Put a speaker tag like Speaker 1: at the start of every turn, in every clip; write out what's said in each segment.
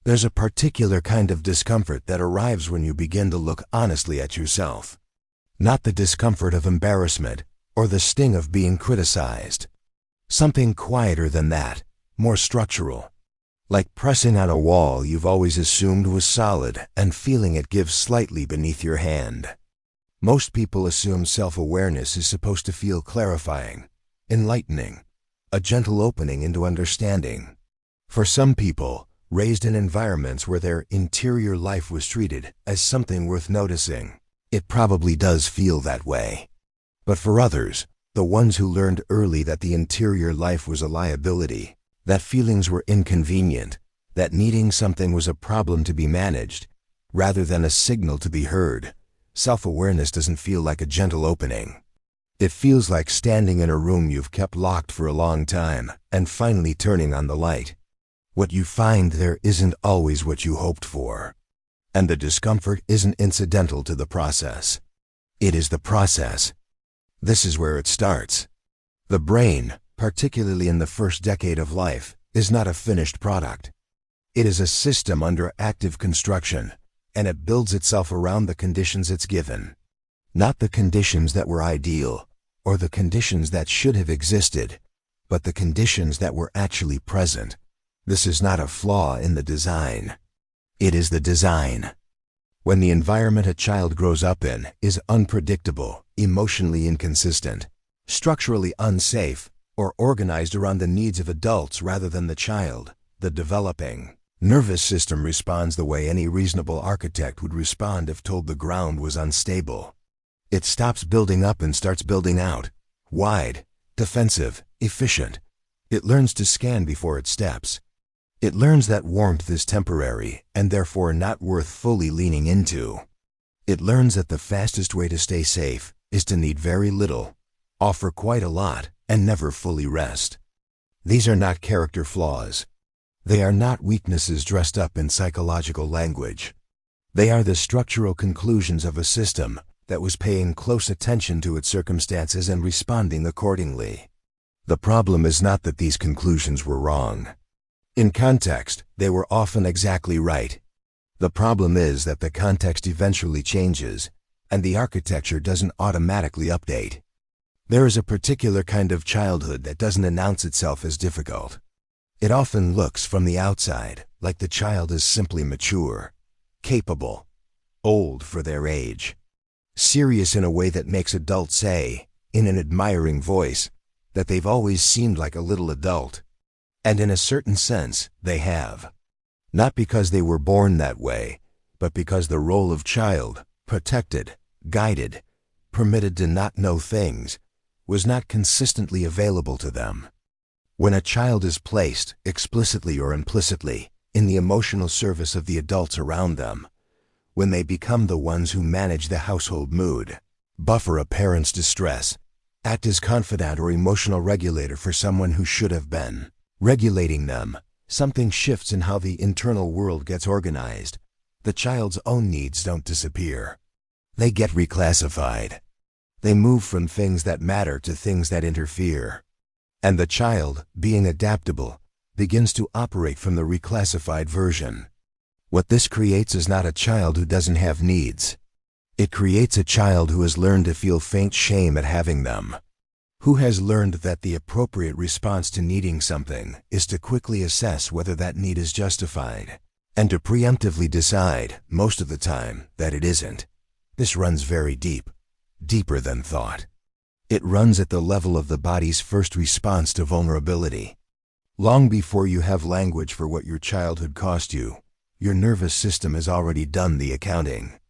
Speaker 1: There's a particular kind of discomfort that arrives when you begin to look honestly at yourself. Not the discomfort of embarrassment or the sting of being criticized. Something quieter than that, more structural. Like pressing on a wall you've always assumed was solid and feeling it give slightly beneath your hand. Most people assume self-awareness is supposed to feel clarifying, enlightening, a gentle opening into understanding. For some people, raised in environments where their interior life was treated as something worth noticing, it probably does feel that way. But for others, the ones who learned early that the interior life was a liability, that feelings were inconvenient, that needing something was a problem to be managed, rather than a signal to be heard, self-awareness doesn't feel like a gentle opening. It feels like standing in a room you've kept locked for a long time and finally turning on the light. What you find there isn't always what you hoped for. And the discomfort isn't incidental to the process. It is the process. This is where it starts. The brain, particularly in the first decade of life, is not a finished product. It is a system under active construction, and it builds itself around the conditions it's given. Not the conditions that were ideal, or the conditions that should have existed, but the conditions that were actually present. This is not a flaw in the design. It is the design. When the environment a child grows up in is unpredictable, emotionally inconsistent, structurally unsafe, or organized around the needs of adults rather than the child, the developing nervous system responds the way any reasonable architect would respond if told the ground was unstable. It stops building up and starts building out, wide, defensive, efficient. It learns to scan before it steps. It learns that warmth is temporary and therefore not worth fully leaning into. It learns that the fastest way to stay safe is to need very little, offer quite a lot, and never fully rest. These are not character flaws. They are not weaknesses dressed up in psychological language. They are the structural conclusions of a system that was paying close attention to its circumstances and responding accordingly. The problem is not that these conclusions were wrong. In context, they were often exactly right. The problem is that the context eventually changes, and the architecture doesn't automatically update. There is a particular kind of childhood that doesn't announce itself as difficult. It often looks from the outside like the child is simply mature, capable, old for their age, serious in a way that makes adults say, in an admiring voice, that they've always seemed like a little adult. And in a certain sense, they have. Not because they were born that way, but because the role of child, protected, guided, permitted to not know things, was not consistently available to them. When a child is placed, explicitly or implicitly, in the emotional service of the adults around them, when they become the ones who manage the household mood, buffer a parent's distress, act as confidant or emotional regulator for someone who should have been regulating them, something shifts in how the internal world gets organized. The child's own needs don't disappear. They get reclassified. They move from things that matter to things that interfere. And the child, being adaptable, begins to operate from the reclassified version. What this creates is not a child who doesn't have needs. It creates a child who has learned to feel faint shame at having them. Who has learned that the appropriate response to needing something is to quickly assess whether that need is justified, and to preemptively decide, most of the time, that it isn't. This runs very deep, deeper than thought. It runs at the level of the body's first response to vulnerability. Long before you have language for what your childhood cost you, your nervous system has already done the accounting.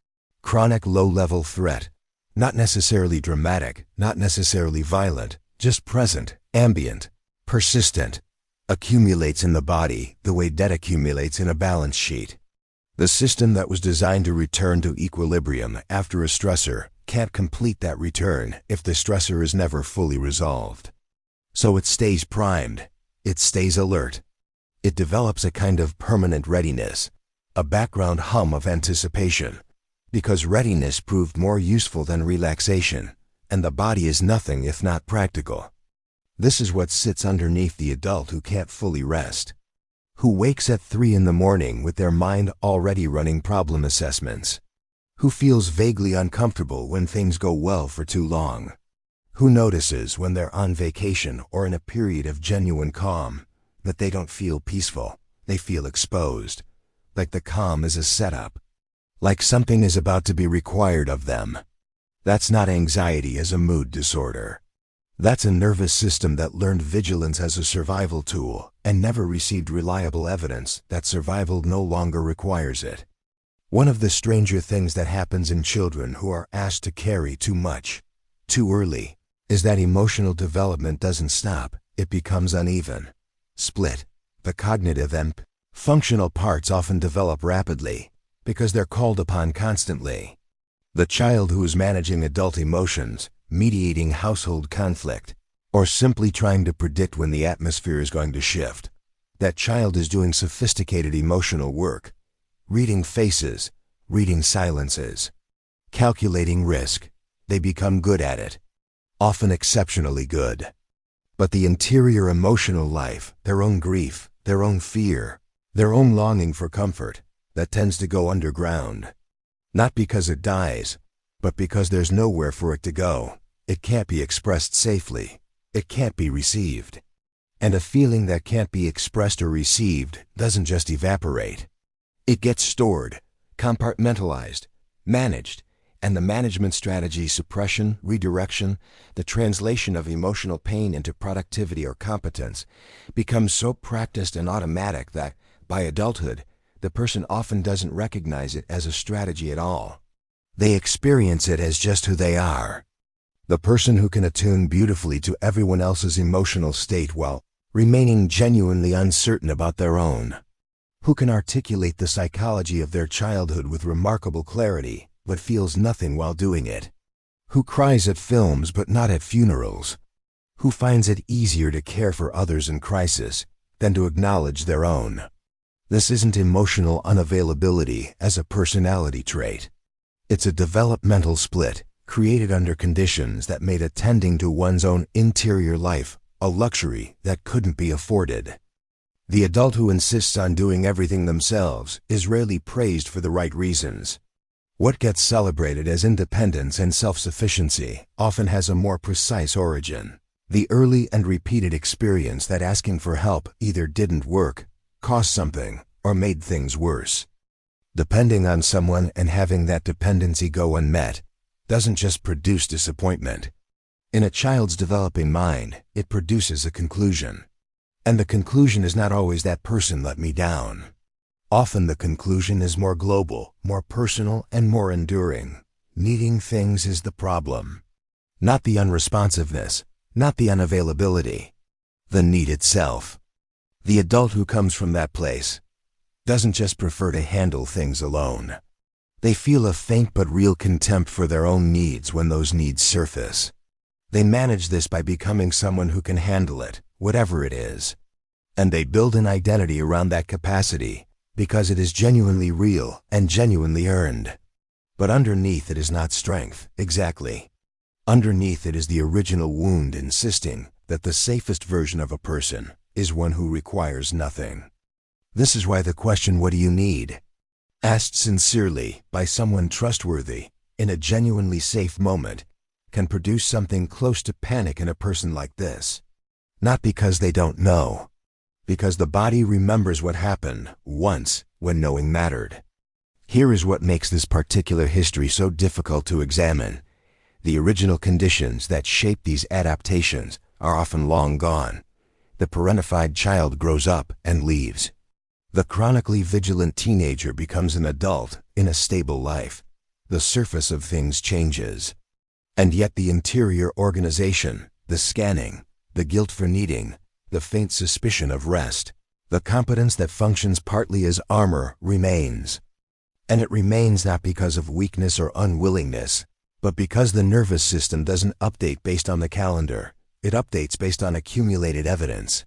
Speaker 1: Chronic low-level threat, not necessarily dramatic, not necessarily violent, just present, ambient, persistent, accumulates in the body the way debt accumulates in a balance sheet. The system that was designed to return to equilibrium after a stressor can't complete that return if the stressor is never fully resolved. So it stays primed, it stays alert. It develops a kind of permanent readiness, a background hum of anticipation, because readiness proved more useful than relaxation, and the body is nothing if not practical. This is what sits underneath the adult who can't fully rest, who wakes at 3 in the morning with their mind already running problem assessments, who feels vaguely uncomfortable when things go well for too long, who notices when they're on vacation or in a period of genuine calm that they don't feel peaceful, they feel exposed, like the calm is a setup, like something is about to be required of them. That's not anxiety as a mood disorder. That's a nervous system that learned vigilance as a survival tool and never received reliable evidence that survival no longer requires it. One of the stranger things that happens in children who are asked to carry too much, too early, is that emotional development doesn't stop, it becomes uneven, split. The cognitive and functional parts often develop rapidly because they're called upon constantly. The child who is managing adult emotions, mediating household conflict, or simply trying to predict when the atmosphere is going to shift, that child is doing sophisticated emotional work, reading faces, reading silences, calculating risk. They become good at it, often exceptionally good. But the interior emotional life, their own grief, their own fear, their own longing for comfort, that tends to go underground. Not because it dies, but because there's nowhere for it to go. It can't be expressed safely. It can't be received. And a feeling that can't be expressed or received doesn't just evaporate. It gets stored, compartmentalized, managed, and the management strategy, suppression, redirection, the translation of emotional pain into productivity or competence, becomes so practiced and automatic that, by adulthood, the person often doesn't recognize it as a strategy at all. They experience it as just who they are. The person who can attune beautifully to everyone else's emotional state while remaining genuinely uncertain about their own. Who can articulate the psychology of their childhood with remarkable clarity, but feels nothing while doing it. Who cries at films but not at funerals. Who finds it easier to care for others in crisis than to acknowledge their own. This isn't emotional unavailability as a personality trait. It's a developmental split created under conditions that made attending to one's own interior life a luxury that couldn't be afforded. The adult who insists on doing everything themselves is rarely praised for the right reasons. What gets celebrated as independence and self-sufficiency often has a more precise origin. The early and repeated experience that asking for help either didn't work, cost something, or made things worse. Depending on someone and having that dependency go unmet doesn't just produce disappointment. In a child's developing mind, it produces a conclusion. And the conclusion is not always that person let me down. Often the conclusion is more global, more personal, and more enduring. Needing things is the problem. Not the unresponsiveness, not the unavailability. The need itself. The adult who comes from that place doesn't just prefer to handle things alone. They feel a faint but real contempt for their own needs when those needs surface. They manage this by becoming someone who can handle it, whatever it is. And they build an identity around that capacity because it is genuinely real and genuinely earned. But underneath it is not strength, exactly. Underneath it is the original wound insisting that the safest version of a person is one who requires nothing. This is why the question, "What do you need?" asked sincerely by someone trustworthy in a genuinely safe moment can produce something close to panic in a person like this. Not because they don't know, because the body remembers what happened once when knowing mattered. Here is what makes this particular history so difficult to examine. The original conditions that shape these adaptations are often long gone. The parentified child grows up and leaves. The chronically vigilant teenager becomes an adult in a stable life. The surface of things changes. And yet the interior organization, the scanning, the guilt for needing, the faint suspicion of rest, the competence that functions partly as armor remains. And it remains not because of weakness or unwillingness, but because the nervous system doesn't update based on the calendar. It updates based on accumulated evidence.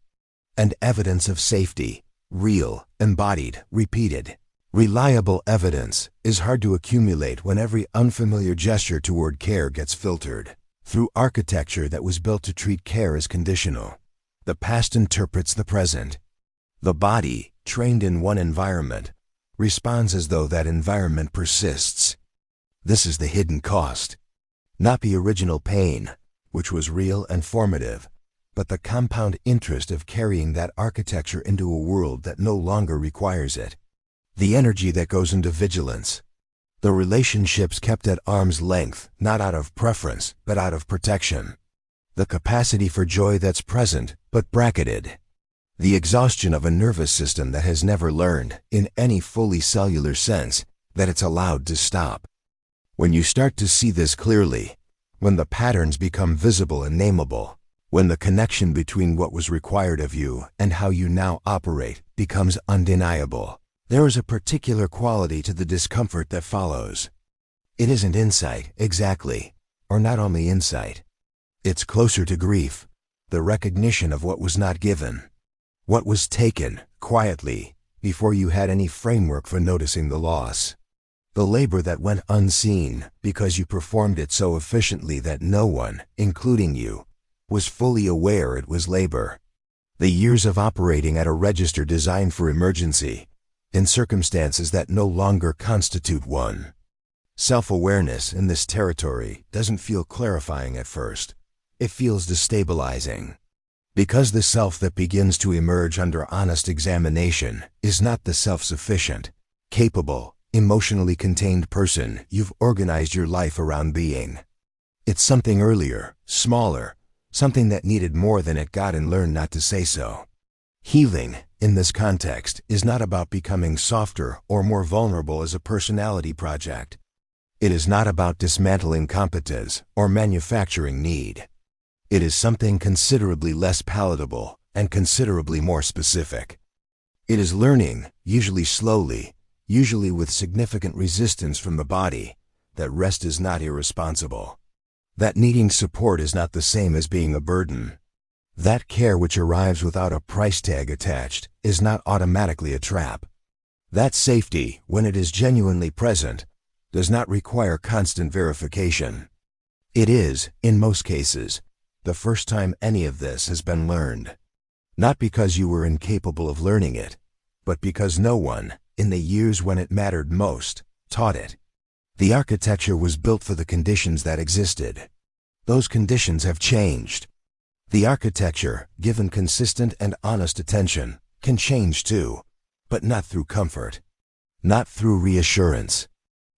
Speaker 1: And evidence of safety, real, embodied, repeated. Reliable evidence is hard to accumulate when every unfamiliar gesture toward care gets filtered through architecture that was built to treat care as conditional. The past interprets the present. The body, trained in one environment, responds as though that environment persists. This is the hidden cost. Not the original pain, which was real and formative, but the compound interest of carrying that architecture into a world that no longer requires it. The energy that goes into vigilance. The relationships kept at arm's length, not out of preference, but out of protection. The capacity for joy that's present, but bracketed. The exhaustion of a nervous system that has never learned, in any fully cellular sense, that it's allowed to stop. When you start to see this clearly, when the patterns become visible and nameable, when the connection between what was required of you and how you now operate becomes undeniable, there is a particular quality to the discomfort that follows. It isn't insight, exactly, or not only insight. It's closer to grief, the recognition of what was not given, what was taken, quietly, before you had any framework for noticing the loss. The labor that went unseen because you performed it so efficiently that no one, including you, was fully aware it was labor. The years of operating at a register designed for emergency, in circumstances that no longer constitute one. Self-awareness in this territory doesn't feel clarifying at first. It feels destabilizing. Because the self that begins to emerge under honest examination is not the self-sufficient, capable, emotionally contained person you've organized your life around being. It's something earlier, smaller, something that needed more than it got and learned not to say so. Healing, in this context, is not about becoming softer or more vulnerable as a personality project. It is not about dismantling competence or manufacturing need. It is something considerably less palatable and considerably more specific. It is learning, usually slowly, usually with significant resistance from the body, that rest is not irresponsible. That needing support is not the same as being a burden. That care which arrives without a price tag attached is not automatically a trap. That safety, when it is genuinely present, does not require constant verification. It is, in most cases, the first time any of this has been learned. Not because you were incapable of learning it, but because no one, in the years when it mattered most, taught it. The architecture was built for the conditions that existed. Those conditions have changed. The architecture, given consistent and honest attention, can change too, but not through comfort. Not through reassurance.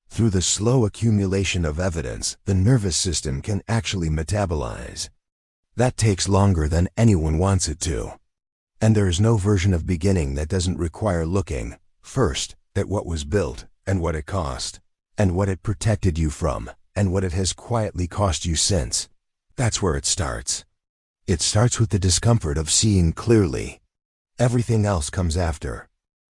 Speaker 1: Through the slow accumulation of evidence the nervous system can actually metabolize. That takes longer than anyone wants it to. And there is no version of beginning that doesn't require looking, first, at what was built, and what it cost, and what it protected you from, and what it has quietly cost you since. That's where it starts. It starts with the discomfort of seeing clearly. Everything else comes after.